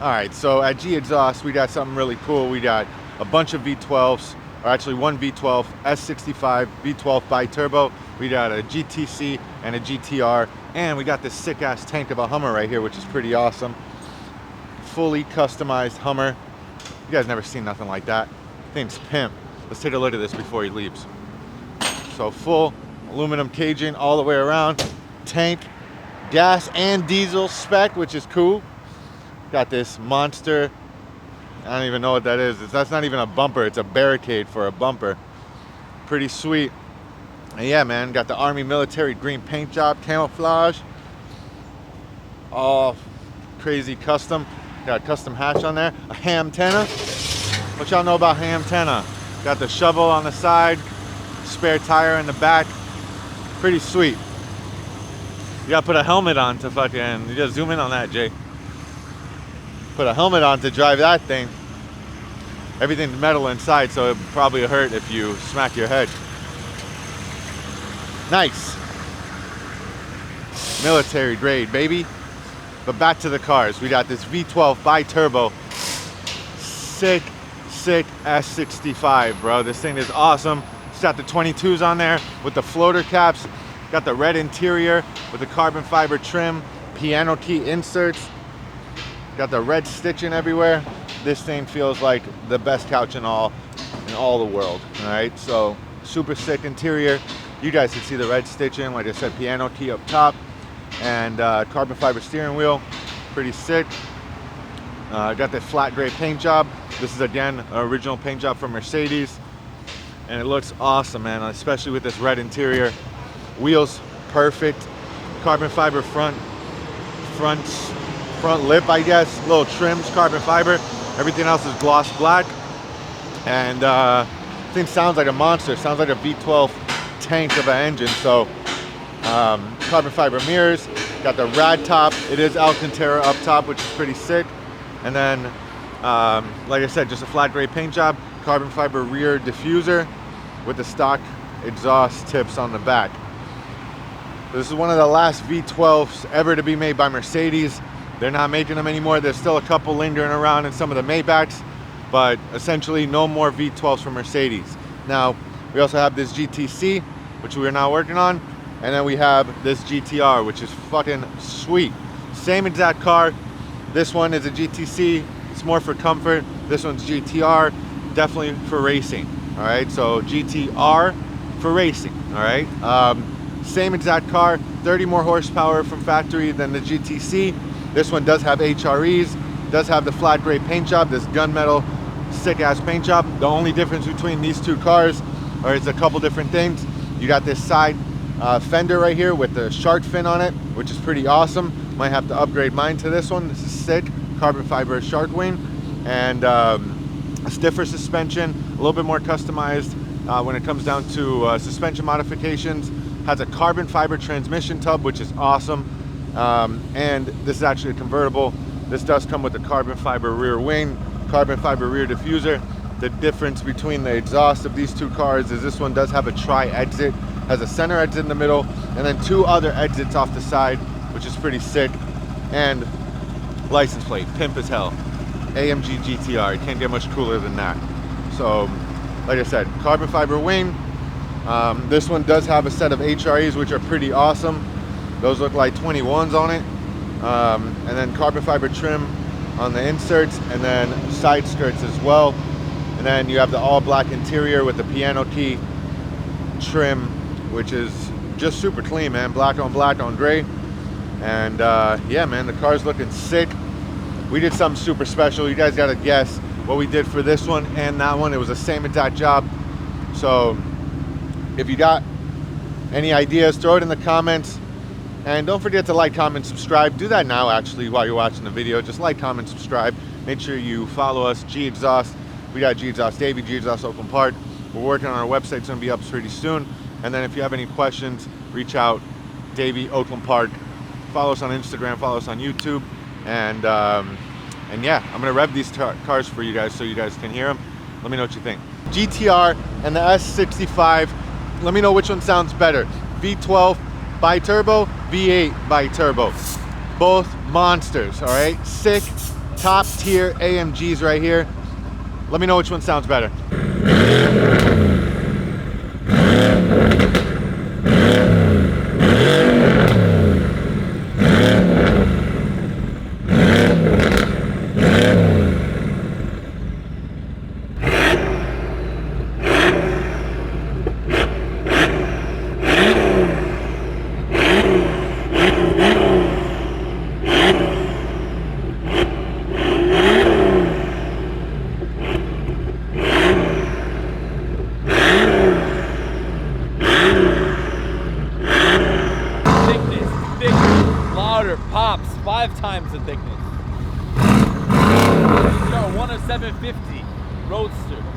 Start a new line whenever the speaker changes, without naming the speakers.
All right, so at Gexhaust, we got something really cool. We got a bunch of V12s, or actually one V12, S65 V12 bi-turbo. We got a GTC and a GTR, and we got this sick-ass tank of a Hummer right here, which is pretty awesome. Fully customized Hummer. You guys never seen nothing like that. Thing's pimp. Let's take a look at this before he leaves. So full aluminum caging all the way around. Tank, gas and diesel spec, which is cool. Got this monster, I don't even know what that is. That's not even a bumper, it's a barricade for a bumper. Pretty sweet. And yeah, man, got the Army military green paint job, camouflage. All crazy custom. Got a custom hatch on there. A ham tenna. What y'all know about ham tenna? Got the shovel on the side, spare tire in the back. Pretty sweet. You gotta put a helmet on to fucking, you gotta zoom in on that, Jay. Put a helmet on to drive that thing. Everything's metal inside, so it'd probably hurt if you smack your head. Nice. Military grade, baby. But back to the cars. We got this V12 bi-turbo. Sick S65, bro. This thing is awesome. It's got the 22s on there with the floater caps. Got the red interior with the carbon fiber trim, piano key inserts. Got the red stitching everywhere. This thing feels like the best couch in all the world. All right, so super sick interior. You guys can see the red stitching. Like I said, piano key up top and carbon fiber steering wheel. Pretty sick. Got the flat gray paint job. This is again an original paint job from Mercedes, and it looks awesome, man. Especially with this red interior. Wheels perfect. Carbon fiber front lip, I guess. Little trims, carbon fiber. Everything else is gloss black. And thing sounds like a monster. Sounds like a V12 tank of an engine. So carbon fiber mirrors. Got the rad top. It is Alcantara up top, which is pretty sick. And then, like I said, just a flat gray paint job. Carbon fiber rear diffuser with the stock exhaust tips on the back. This is one of the last V12s ever to be made by Mercedes. They're not making them anymore. There's still a couple lingering around in some of the Maybachs, but essentially no more V12s from Mercedes. Now, we also have this GTC, which we're now working on, and then we have this GTR, which is fucking sweet. Same exact car. This one is a GTC. It's more for comfort. This one's GTR, definitely for racing. All right, so GTR for racing. All right. Same exact car, 30 more horsepower from factory than the GTC. This one does have HREs, does have the flat gray paint job, this gunmetal sick ass paint job. The only difference between these two cars is a couple different things. You got this side fender right here with the shark fin on it, which is pretty awesome. Might have to upgrade mine to this one. This is sick, carbon fiber shark wing, and a stiffer suspension, a little bit more customized when it comes down to suspension modifications. Has a carbon fiber transmission tub, which is awesome. And this is actually a convertible. This does come with a carbon fiber rear wing, carbon fiber rear diffuser. The difference between the exhaust of these two cars is this one does have a tri-exit, has a center exit in the middle, and then two other exits off the side, which is pretty sick. And license plate, pimp as hell. AMG GT R, you can't get much cooler than that. So, like I said, carbon fiber wing. This one does have a set of HREs, which are pretty awesome. Those look like 21s on it. And then carbon fiber trim on the inserts, and then side skirts as well. And then you have the all black interior with the piano key trim, which is just super clean, man. Black on gray. And yeah, man, the car's looking sick. We did something super special. You guys gotta guess what we did for this one and that one. It was the same exact job. So if you got any ideas, throw it in the comments. And don't forget to like, comment, subscribe. Do that now, actually, while you're watching the video. Just like, comment, subscribe. Make sure you follow us, Gexhaust. We got Gexhaust Davey, Gexhaust Oakland Park. We're working on our website. It's going to be up pretty soon. And then if you have any questions, reach out, Davey, Oakland Park. Follow us on Instagram. Follow us on YouTube. And yeah, I'm going to rev these cars for you guys so you guys can hear them. Let me know what you think. GTR and the S65. Let me know which one sounds better. V12 bi-turbo, V8 bi-turbo. Both monsters, all right? Sick, top tier AMGs right here. Let me know which one sounds better.
Pops 5 times the thickness. GTR 1 of 750 Roadster.